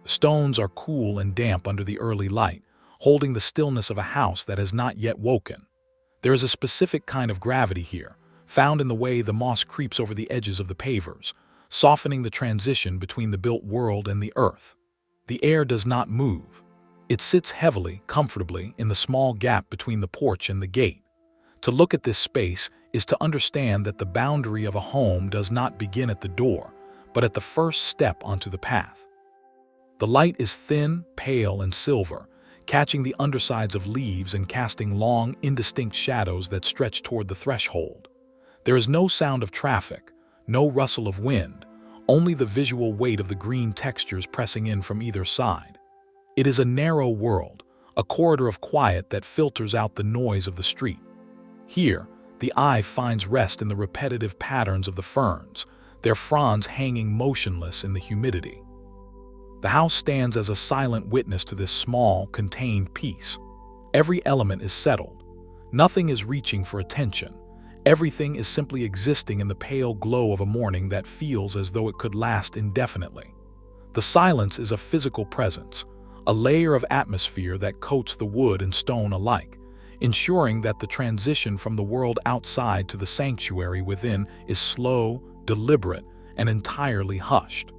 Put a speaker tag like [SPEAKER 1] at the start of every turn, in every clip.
[SPEAKER 1] The stones are cool and damp under the early light, holding the stillness of a house that has not yet woken. There is a specific kind of gravity here, found in the way the moss creeps over the edges of the pavers, softening the transition between the built world and the earth. The air does not move. It sits heavily, comfortably, in the small gap between the porch and the gate. To look at this space is to understand that the boundary of a home does not begin at the door, but at the first step onto the path. The light is thin, pale, and silver, catching the undersides of leaves and casting long, indistinct shadows that stretch toward the threshold. There is no sound of traffic, no rustle of wind, only the visual weight of the green textures pressing in from either side. It is a narrow world, a corridor of quiet that filters out the noise of the street. Here, the eye finds rest in the repetitive patterns of the ferns, their fronds hanging motionless in the humidity. The house stands as a silent witness to this small, contained peace. Every element is settled. Nothing is reaching for attention. Everything is simply existing in the pale glow of a morning that feels as though it could last indefinitely. The silence is a physical presence, a layer of atmosphere that coats the wood and stone alike, ensuring that the transition from the world outside to the sanctuary within is slow, deliberate, and entirely hushed.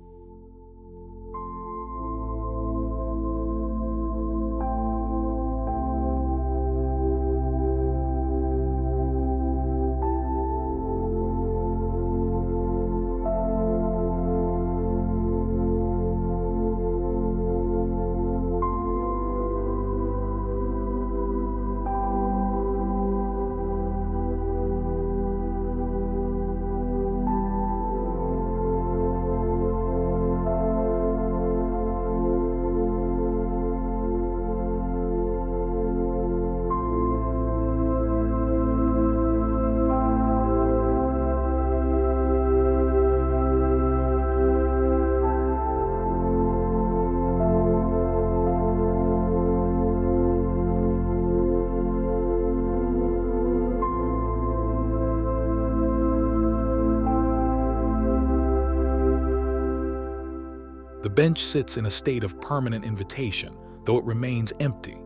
[SPEAKER 1] The bench sits in a state of permanent invitation, though it remains empty.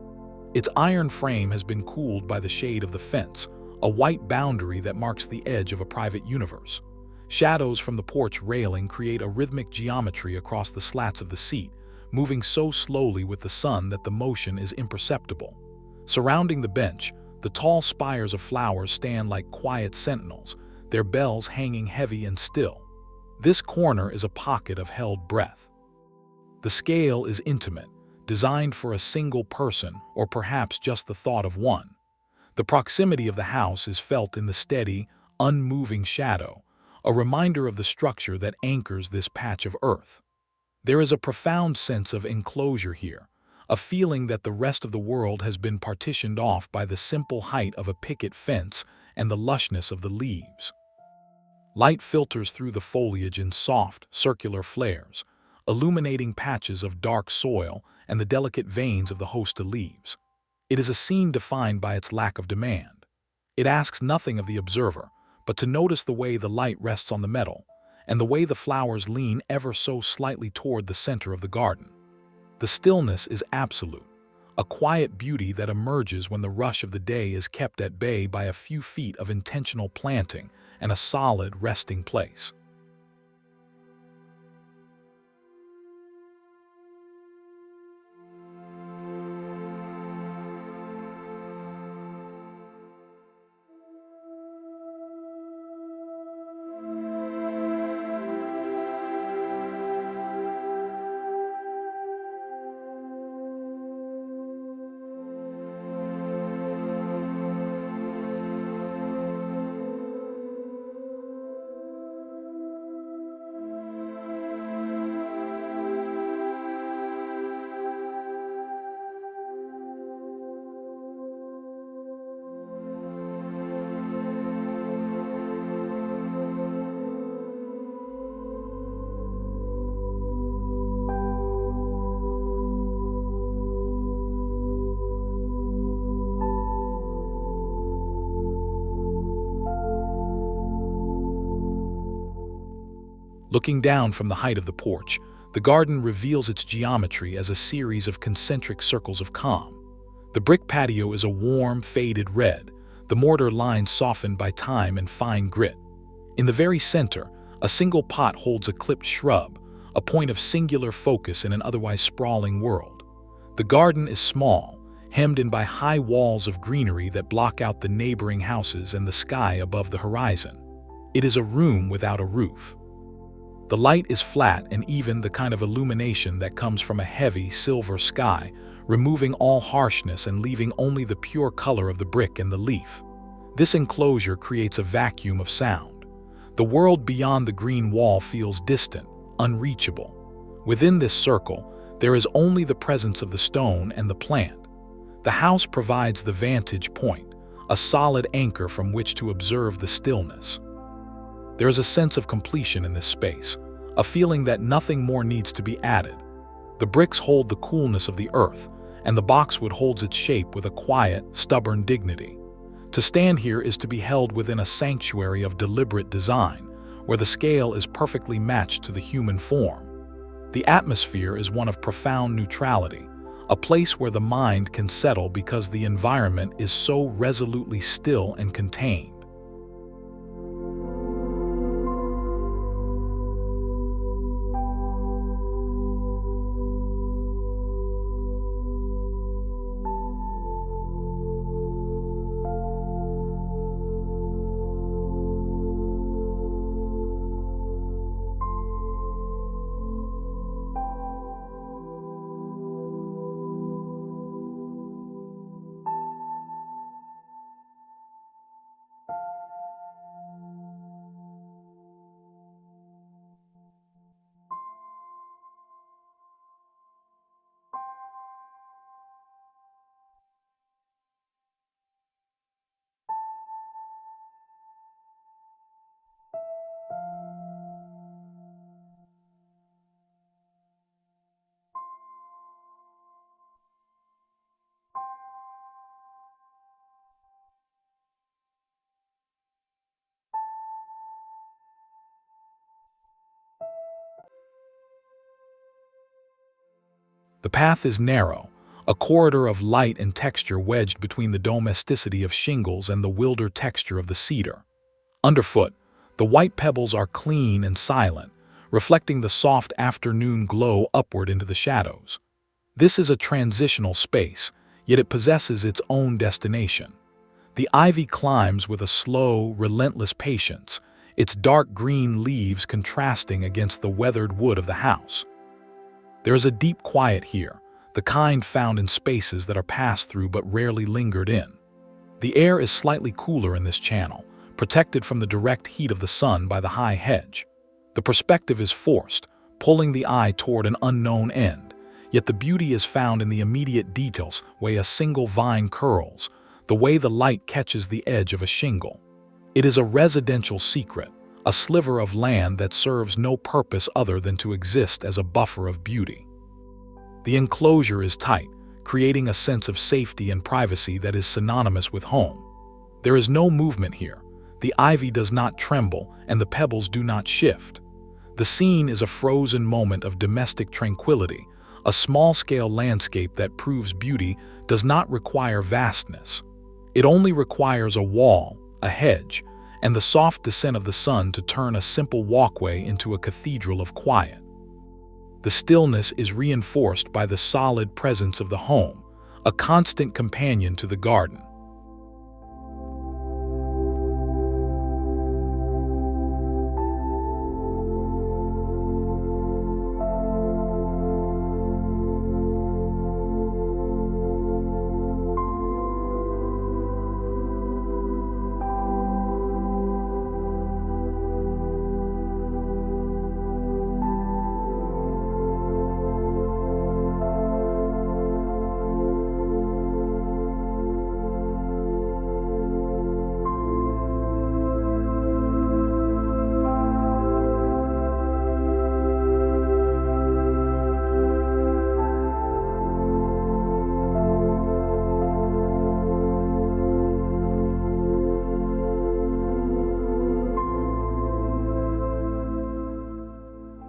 [SPEAKER 1] Its iron frame has been cooled by the shade of the fence, a white boundary that marks the edge of a private universe. Shadows from the porch railing create a rhythmic geometry across the slats of the seat, moving so slowly with the sun that the motion is imperceptible. Surrounding the bench, the tall spires of flowers stand like quiet sentinels, their bells hanging heavy and still. This corner is a pocket of held breath. The scale is intimate, designed for a single person or perhaps just the thought of one. The proximity of the house is felt in the steady, unmoving shadow, a reminder of the structure that anchors this patch of earth. There is a profound sense of enclosure here, a feeling that the rest of the world has been partitioned off by the simple height of a picket fence and the lushness of the leaves. Light filters through the foliage in soft, circular flares, illuminating patches of dark soil and the delicate veins of the host of leaves. It is a scene defined by its lack of demand. It asks nothing of the observer, but to notice the way the light rests on the metal, and the way the flowers lean ever so slightly toward the center of the garden. The stillness is absolute, a quiet beauty that emerges when the rush of the day is kept at bay by a few feet of intentional planting and a solid resting place. Looking down from the height of the porch, The garden reveals its geometry as a series of concentric circles of calm. The brick patio is a warm, faded red, the mortar lines softened by time and fine grit. In the very center, a single pot holds a clipped shrub, a point of singular focus in an otherwise sprawling world. The garden is small, hemmed in by high walls of greenery that block out the neighboring houses and the sky above the horizon. It is a room without a roof. The light is flat and even, the kind of illumination that comes from a heavy, silver sky, removing all harshness and leaving only the pure color of the brick and the leaf. This enclosure creates a vacuum of sound. The world beyond the green wall feels distant, unreachable. Within this circle, there is only the presence of the stone and the plant. The house provides the vantage point, a solid anchor from which to observe the stillness. There is a sense of completion in this space, a feeling that nothing more needs to be added. The bricks hold the coolness of the earth, and the boxwood holds its shape with a quiet, stubborn dignity. To stand here is to be held within a sanctuary of deliberate design, where the scale is perfectly matched to the human form. The atmosphere is one of profound neutrality, a place where the mind can settle because the environment is so resolutely still and contained. The path is narrow, a corridor of light and texture wedged between the domesticity of shingles and the wilder texture of the cedar. Underfoot, the white pebbles are clean and silent, reflecting the soft afternoon glow upward into the shadows. This is a transitional space, yet it possesses its own destination. The ivy climbs with a slow, relentless patience, its dark green leaves contrasting against the weathered wood of the house. There is a deep quiet here, the kind found in spaces that are passed through but rarely lingered in. The air is slightly cooler in this channel, protected from the direct heat of the sun by the high hedge. The perspective is forced, pulling the eye toward an unknown end, yet the beauty is found in the immediate details, way a single vine curls, the way the light catches the edge of a shingle. It is a residential secret, a sliver of land that serves no purpose other than to exist as a buffer of beauty. The enclosure is tight, creating a sense of safety and privacy that is synonymous with home. There is no movement here. The ivy does not tremble, and the pebbles do not shift. The scene is a frozen moment of domestic tranquility, a small-scale landscape that proves beauty does not require vastness. It only requires a wall, a hedge, and the soft descent of the sun to turn a simple walkway into a cathedral of quiet. The stillness is reinforced by the solid presence of the home, a constant companion to the garden.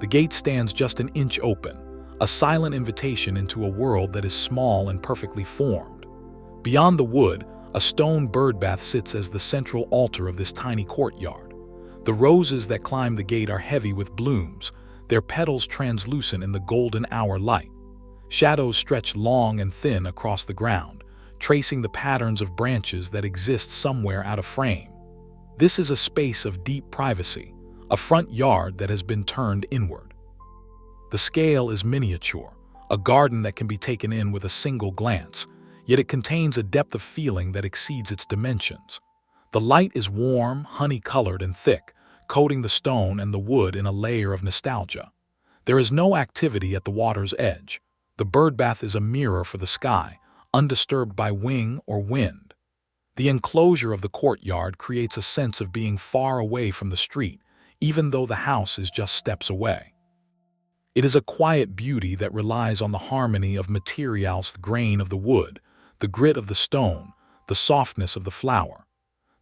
[SPEAKER 1] The gate stands just an inch open, a silent invitation into a world that is small and perfectly formed. Beyond the wood, a stone birdbath sits as the central altar of this tiny courtyard. The roses that climb the gate are heavy with blooms, their petals translucent in the golden hour light. Shadows stretch long and thin across the ground, tracing the patterns of branches that exist somewhere out of frame. This is a space of deep privacy, a front yard that has been turned inward. The scale is miniature, a garden that can be taken in with a single glance, yet it contains a depth of feeling that exceeds its dimensions. The light is warm, honey-colored, and thick, coating the stone and the wood in a layer of nostalgia. There is no activity at the water's edge. The birdbath is a mirror for the sky, undisturbed by wing or wind. The enclosure of the courtyard creates a sense of being far away from the street, even though the house is just steps away. It is a quiet beauty that relies on the harmony of materials, the grain of the wood, the grit of the stone, the softness of the flower.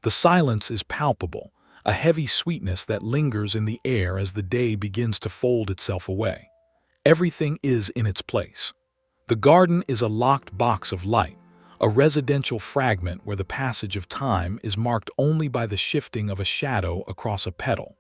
[SPEAKER 1] The silence is palpable, a heavy sweetness that lingers in the air as the day begins to fold itself away. Everything is in its place. The garden is a locked box of light, a residential fragment where the passage of time is marked only by the shifting of a shadow across a petal.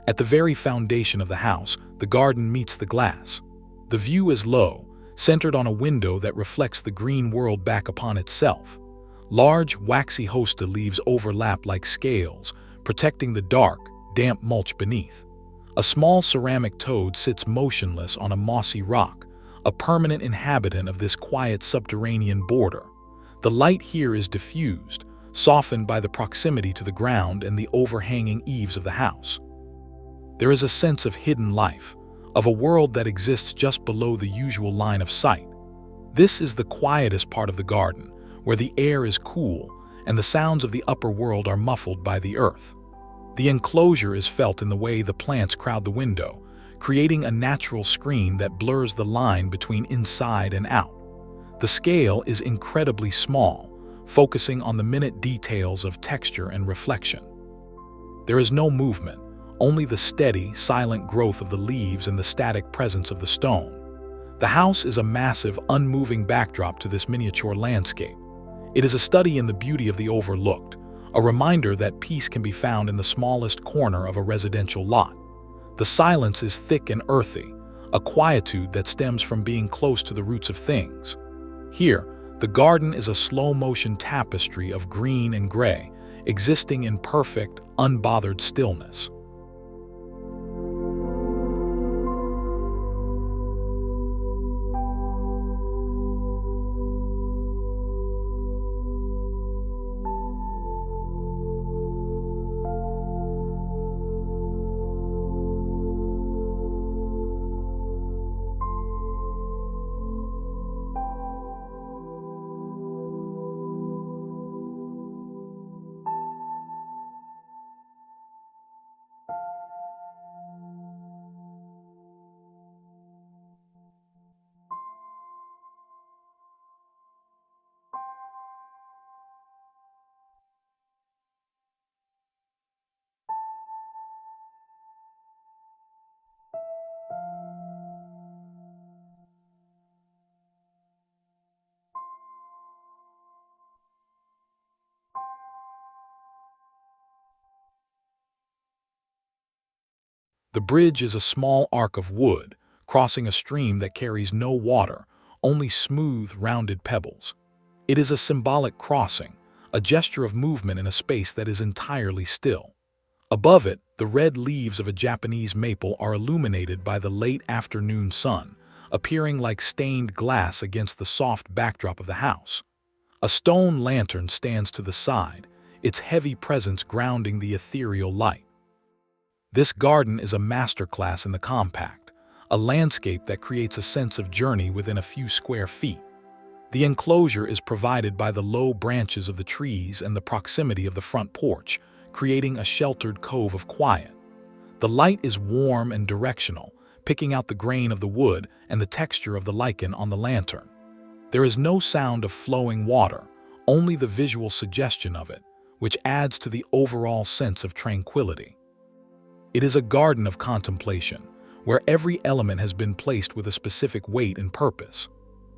[SPEAKER 1] At the very foundation of the house, the garden meets the glass. The view is low, centered on a window that reflects the green world back upon itself. Large, waxy hosta leaves overlap like scales, protecting the dark, damp mulch beneath. A small ceramic toad sits motionless on a mossy rock, a permanent inhabitant of this quiet subterranean border. The light here is diffused, softened by the proximity to the ground and the overhanging eaves of the house. There is a sense of hidden life, of a world that exists just below the usual line of sight. This is the quietest part of the garden, where the air is cool and the sounds of the upper world are muffled by the earth. The enclosure is felt in the way the plants crowd the window, creating a natural screen that blurs the line between inside and out. The scale is incredibly small, focusing on the minute details of texture and reflection. There is no movement, only the steady, silent growth of the leaves and the static presence of the stone. The house is a massive, unmoving backdrop to this miniature landscape. It is a study in the beauty of the overlooked, a reminder that peace can be found in the smallest corner of a residential lot. The silence is thick and earthy, a quietude that stems from being close to the roots of things. Here, the garden is a slow-motion tapestry of green and gray, existing in perfect, unbothered stillness. The bridge is a small arc of wood, crossing a stream that carries no water, only smooth, rounded pebbles. It is a symbolic crossing, a gesture of movement in a space that is entirely still. Above it, the red leaves of a Japanese maple are illuminated by the late afternoon sun, appearing like stained glass against the soft backdrop of the house. A stone lantern stands to the side, its heavy presence grounding the ethereal light. This garden is a masterclass in the compact, a landscape that creates a sense of journey within a few square feet. The enclosure is provided by the low branches of the trees and the proximity of the front porch, creating a sheltered cove of quiet. The light is warm and directional, picking out the grain of the wood and the texture of the lichen on the lantern. There is no sound of flowing water, only the visual suggestion of it, which adds to the overall sense of tranquility. It is a garden of contemplation, where every element has been placed with a specific weight and purpose.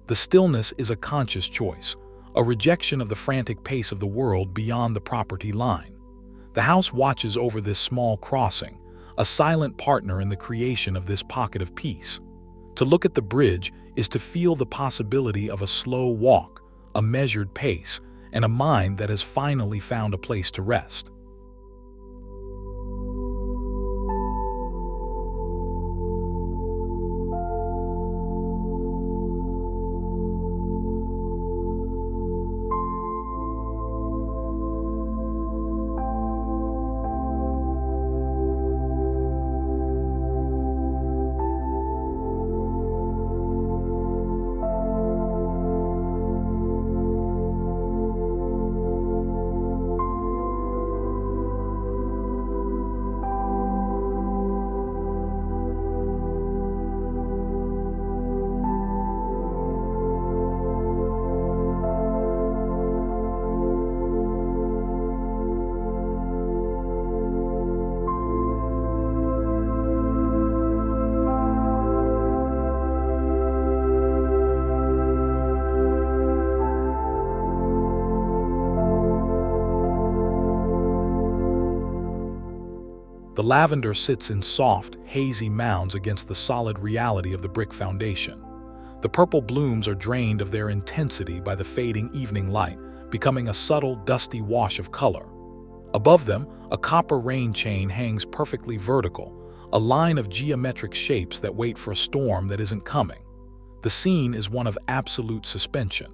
[SPEAKER 1] The stillness is a conscious choice, a rejection of the frantic pace of the world beyond the property line. The house watches over this small crossing, a silent partner in the creation of this pocket of peace. To look at the bridge is to feel the possibility of a slow walk, a measured pace, and a mind that has finally found a place to rest. The lavender sits in soft, hazy mounds against the solid reality of the brick foundation. The purple blooms are drained of their intensity by the fading evening light, becoming a subtle, dusty wash of color. Above them, a copper rain chain hangs perfectly vertical, a line of geometric shapes that wait for a storm that isn't coming. The scene is one of absolute suspension.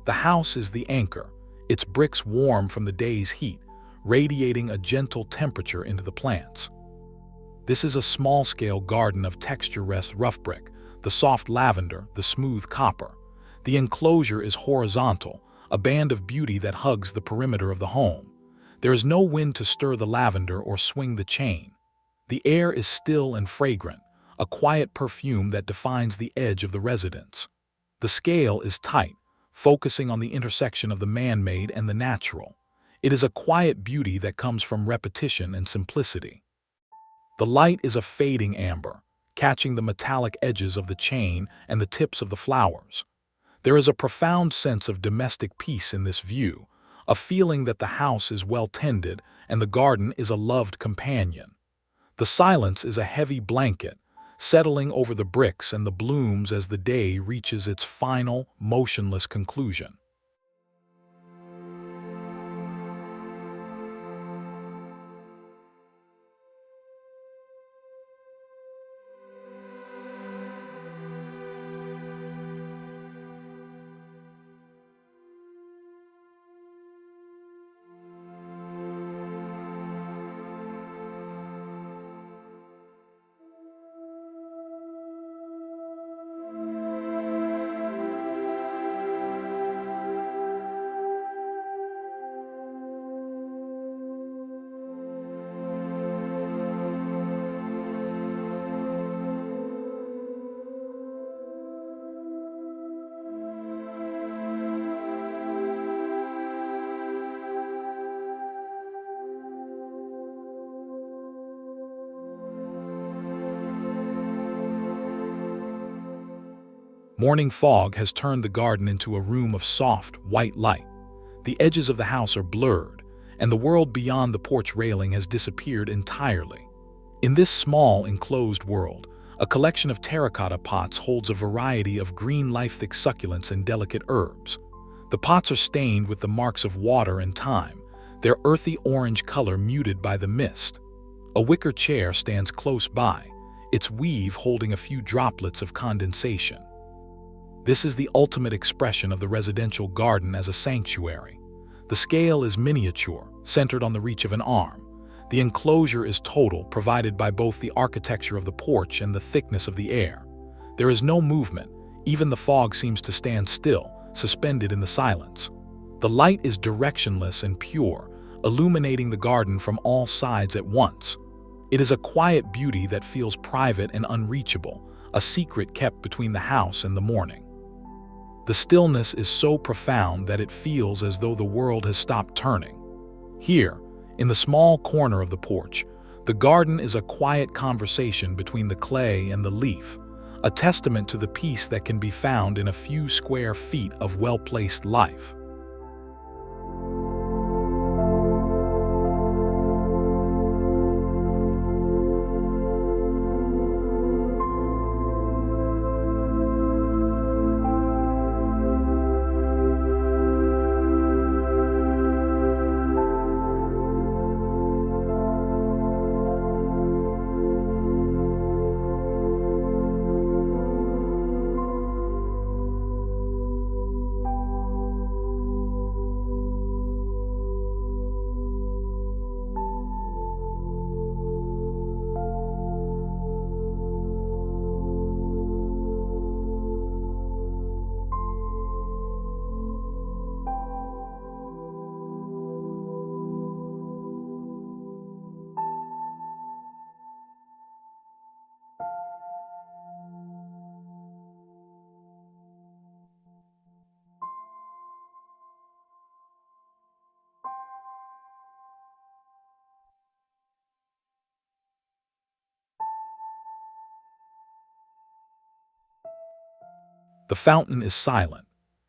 [SPEAKER 1] The house is the anchor, its bricks warm from the day's heat, radiating a gentle temperature into the plants. This is a small-scale garden of texture-rest rough brick, the soft lavender, the smooth copper. The enclosure is horizontal, a band of beauty that hugs the perimeter of the home. There is no wind to stir the lavender or swing the chain. The air is still and fragrant, a quiet perfume that defines the edge of the residence. The scale is tight, focusing on the intersection of the man-made and the natural. It is a quiet beauty that comes from repetition and simplicity. The light is a fading amber, catching the metallic edges of the chain and the tips of the flowers. There is a profound sense of domestic peace in this view, a feeling that the house is well tended and the garden is a loved companion. The silence is a heavy blanket, settling over the bricks and the blooms as the day reaches its final, motionless conclusion. Morning fog has turned the garden into a room of soft, white light. The edges of the house are blurred, and the world beyond the porch railing has disappeared entirely. In this small, enclosed world, a collection of terracotta pots holds a variety of green life-thick succulents and delicate herbs. The pots are stained with the marks of water and time, their earthy orange color muted by the mist. A wicker chair stands close by, its weave holding a few droplets of condensation. This is the ultimate expression of the residential garden as a sanctuary. The scale is miniature, centered on the reach of an arm. The enclosure is total, provided by both the architecture of the porch and the thickness of the air. There is no movement, even the fog seems to stand still, suspended in the silence. The light is directionless and pure, illuminating the garden from all sides at once. It is a quiet beauty that feels private and unreachable, a secret kept between the house and the morning. The stillness is so profound that it feels as though the world has stopped turning. Here, in the small corner of the porch, the garden is a quiet conversation between the clay and the leaf, a testament to the peace that can be found in a few square feet of well-placed life. The fountain is silent.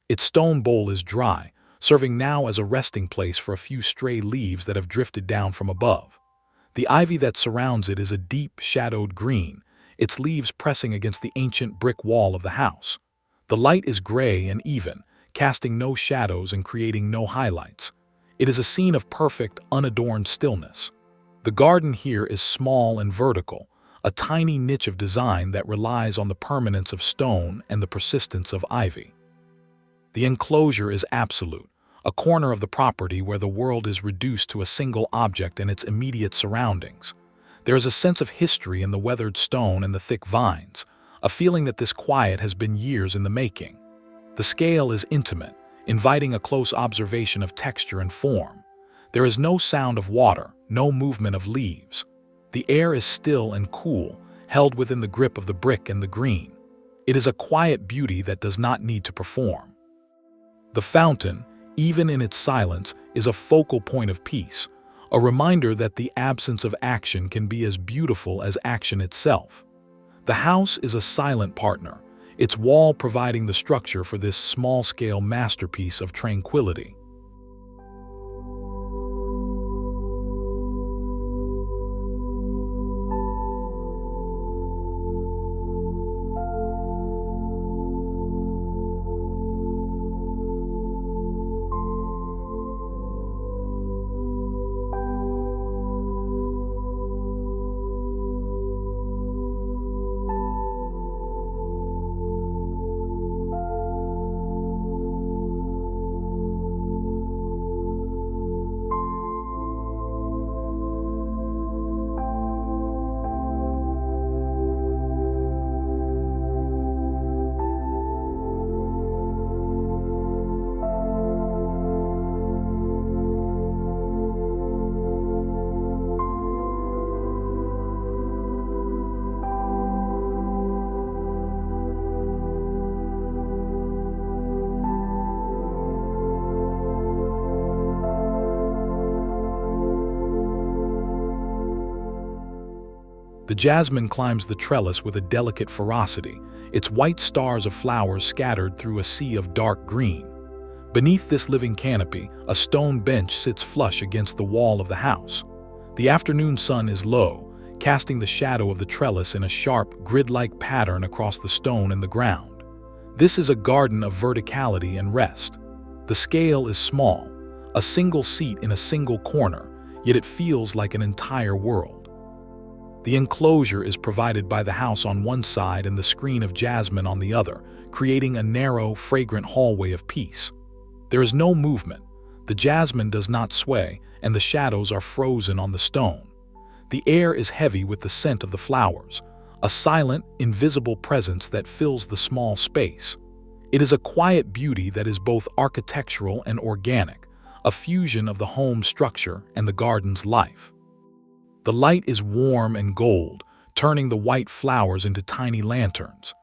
[SPEAKER 1] Its stone bowl is dry, serving now as a resting place for a few stray leaves that have drifted down from above. The ivy that surrounds it is a deep, shadowed green, its leaves pressing against the ancient brick wall of the house. The light is gray and even, casting no shadows and creating no highlights. It is a scene of perfect, unadorned stillness. The garden here is small and vertical, a tiny niche of design that relies on the permanence of stone and the persistence of ivy. The enclosure is absolute, a corner of the property where the world is reduced to a single object and its immediate surroundings. There is a sense of history in the weathered stone and the thick vines, a feeling that this quiet has been years in the making. The scale is intimate, inviting a close observation of texture and form. There is no sound of water, no movement of leaves. The air is still and cool, held within the grip of the brick and the green. It is a quiet beauty that does not need to perform. The fountain, even in its silence, is a focal point of peace, a reminder that the absence of action can be as beautiful as action itself. The house is a silent partner, its wall providing the structure for this small-scale masterpiece of tranquility. The jasmine climbs the trellis with a delicate ferocity, its white stars of flowers scattered through a sea of dark green. Beneath this living canopy, a stone bench sits flush against the wall of the house. The afternoon sun is low, casting the shadow of the trellis in a sharp, grid-like pattern across the stone and the ground. This is a garden of verticality and rest. The scale is small, a single seat in a single corner, yet it feels like an entire world. The enclosure is provided by the house on one side and the screen of jasmine on the other, creating a narrow, fragrant hallway of peace. There is no movement. The jasmine does not sway, and the shadows are frozen on the stone. The air is heavy with the scent of the flowers, a silent, invisible presence that fills the small space. It is a quiet beauty that is both architectural and organic, a fusion of the home structure and the garden's life. The light is warm and gold, turning the white flowers into tiny lanterns.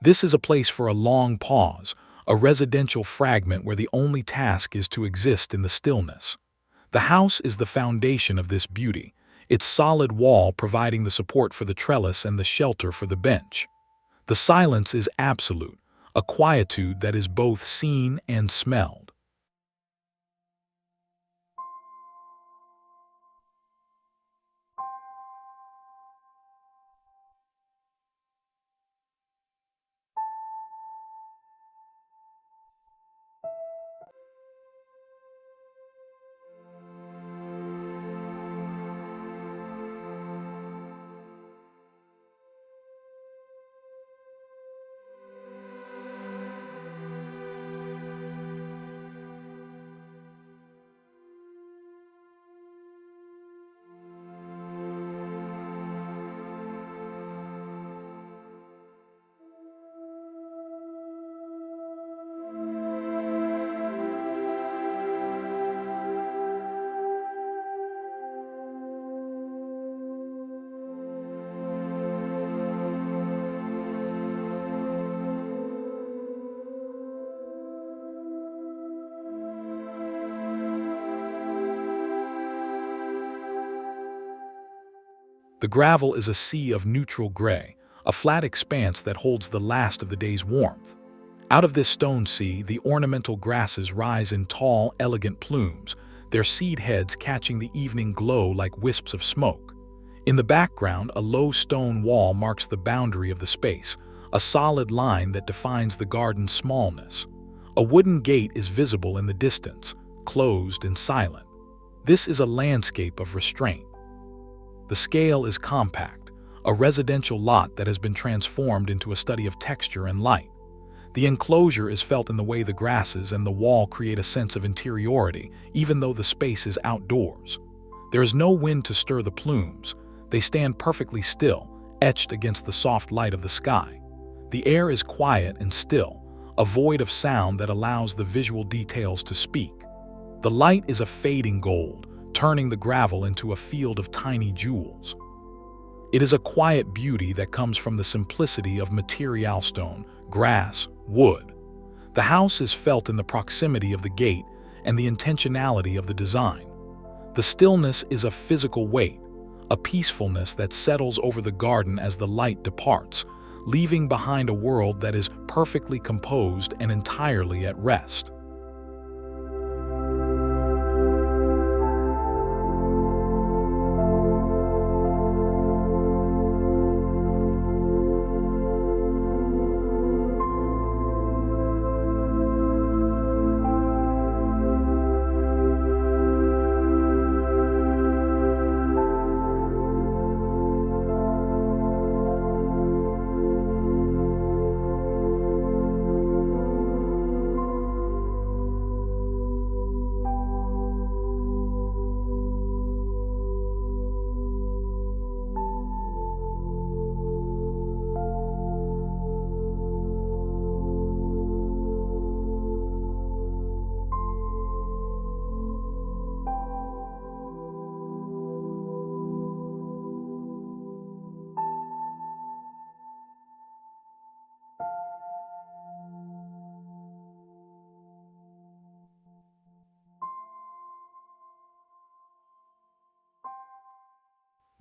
[SPEAKER 1] This is a place for a long pause, a residential fragment where the only task is to exist in the stillness. The house is the foundation of this beauty, its solid wall providing the support for the trellis and the shelter for the bench. The silence is absolute, a quietude that is both seen and smelled. The gravel is a sea of neutral gray, a flat expanse that holds the last of the day's warmth. Out of this stone sea, the ornamental grasses rise in tall, elegant plumes, their seed heads catching the evening glow like wisps of smoke. In the background, a low stone wall marks the boundary of the space, a solid line that defines the garden's smallness. A wooden gate is visible in the distance, closed and silent. This is a landscape of restraint. The scale is compact, a residential lot that has been transformed into a study of texture and light. The enclosure is felt in the way the grasses and the wall create a sense of interiority, even though the space is outdoors. There is no wind to stir the plumes. They stand perfectly still, etched against the soft light of the sky. The air is quiet and still, a void of sound that allows the visual details to speak. The light is a fading gold, turning the gravel into a field of tiny jewels. It is a quiet beauty that comes from the simplicity of material stone, grass, wood. The house is felt in the proximity of the gate and the intentionality of the design. The stillness is a physical weight, a peacefulness that settles over the garden as the light departs, leaving behind a world that is perfectly composed and entirely at rest.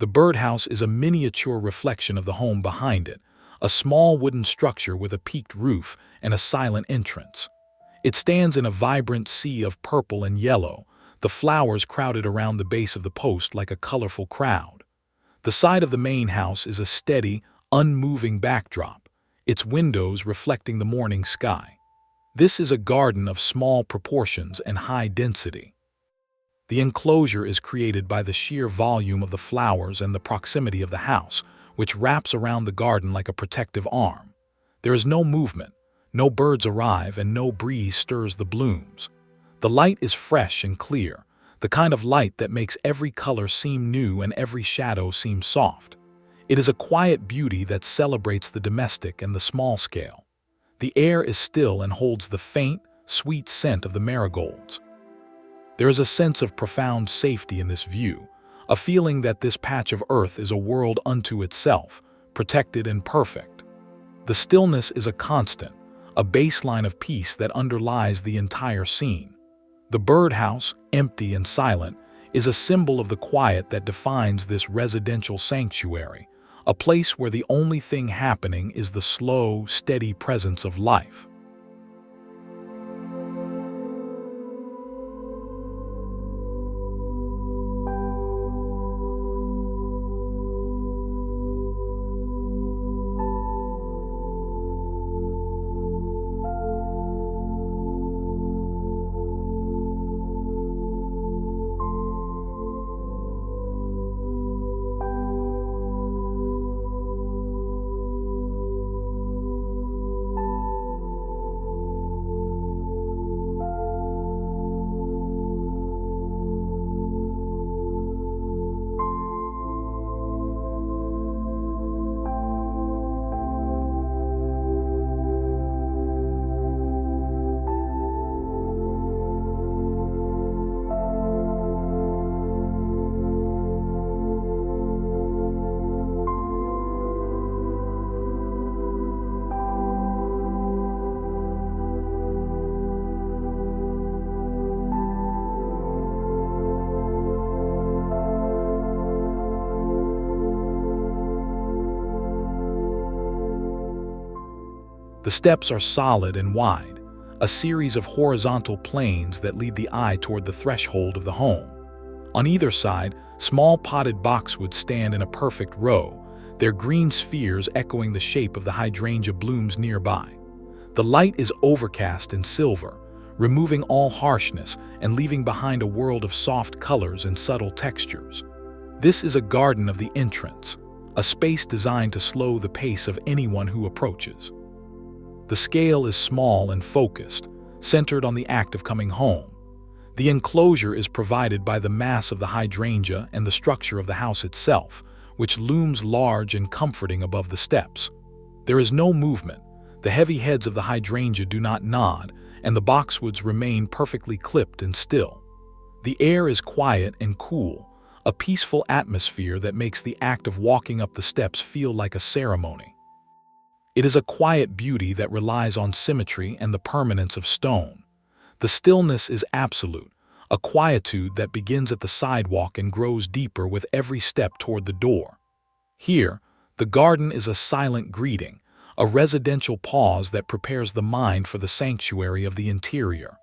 [SPEAKER 1] The birdhouse is a miniature reflection of the home behind it, a small wooden structure with a peaked roof and a silent entrance. It stands in a vibrant sea of purple and yellow, the flowers crowded around the base of the post like a colorful crowd. The side of the main house is a steady, unmoving backdrop, its windows reflecting the morning sky. This is a garden of small proportions and high density. The enclosure is created by the sheer volume of the flowers and the proximity of the house, which wraps around the garden like a protective arm. There is no movement, no birds arrive, and no breeze stirs the blooms. The light is fresh and clear, the kind of light that makes every color seem new and every shadow seem soft. It is a quiet beauty that celebrates the domestic and the small scale. The air is still and holds the faint, sweet scent of the marigolds. There is a sense of profound safety in this view, a feeling that this patch of earth is a world unto itself, protected and perfect. The stillness is a constant, a baseline of peace that underlies the entire scene. The birdhouse, empty and silent, is a symbol of the quiet that defines this residential sanctuary, a place where the only thing happening is the slow, steady presence of life. The steps are solid and wide, a series of horizontal planes that lead the eye toward the threshold of the home. On either side, small potted boxwoods stand in a perfect row, their green spheres echoing the shape of the hydrangea blooms nearby. The light is overcast and silver, removing all harshness and leaving behind a world of soft colors and subtle textures. This is a garden of the entrance, a space designed to slow the pace of anyone who approaches. The scale is small and focused, centered on the act of coming home. The enclosure is provided by the mass of the hydrangea and the structure of the house itself, which looms large and comforting above the steps. There is no movement, the heavy heads of the hydrangea do not nod, and the boxwoods remain perfectly clipped and still. The air is quiet and cool, a peaceful atmosphere that makes the act of walking up the steps feel like a ceremony. It is a quiet beauty that relies on symmetry and the permanence of stone. The stillness is absolute, a quietude that begins at the sidewalk and grows deeper with every step toward the door. Here, the garden is a silent greeting, a residential pause that prepares the mind for the sanctuary of the interior.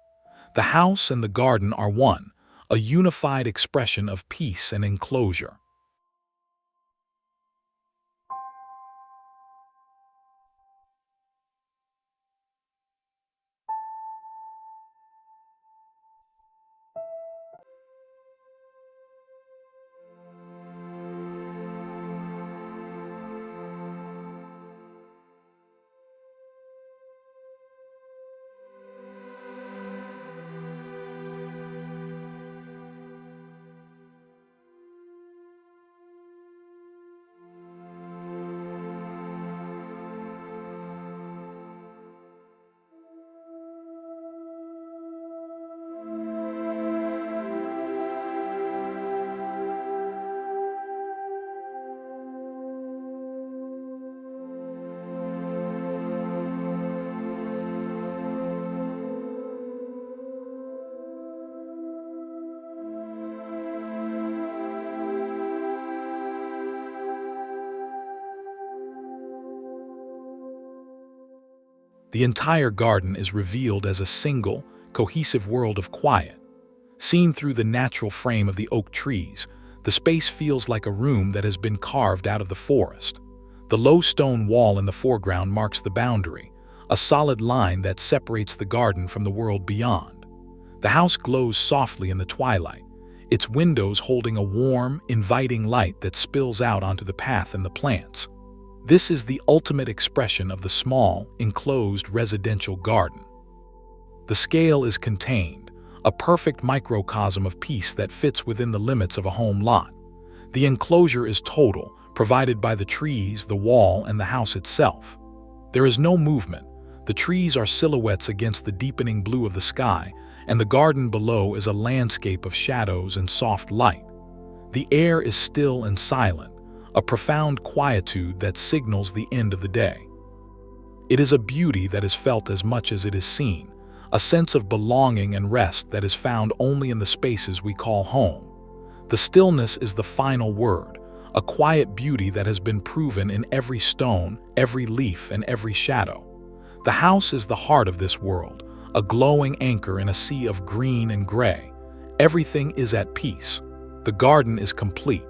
[SPEAKER 1] The house and the garden are one, a unified expression of peace and enclosure. The entire garden is revealed as a single, cohesive world of quiet. Seen through the natural frame of the oak trees, the The space feels like a room that has been carved out of the forest. The low stone wall in the foreground marks the boundary, a solid line that separates the garden from the world beyond. The house glows softly in the twilight, its windows holding a warm, inviting light that spills out onto the path and the plants. This is the ultimate expression of the small, enclosed residential garden. The scale is contained, a perfect microcosm of peace that fits within the limits of a home lot. The enclosure is total, provided by the trees, the wall, and the house itself. There is no movement. The trees are silhouettes against the deepening blue of the sky, and the garden below is a landscape of shadows and soft light. The air is still and silent, a profound quietude that signals the end of the day. It is a beauty that is felt as much as it is seen, a sense of belonging and rest that is found only in the spaces we call home. The stillness is the final word, a quiet beauty that has been proven in every stone, every leaf, and every shadow. The house is the heart of this world, a glowing anchor in a sea of green and gray. Everything is at peace. The garden is complete,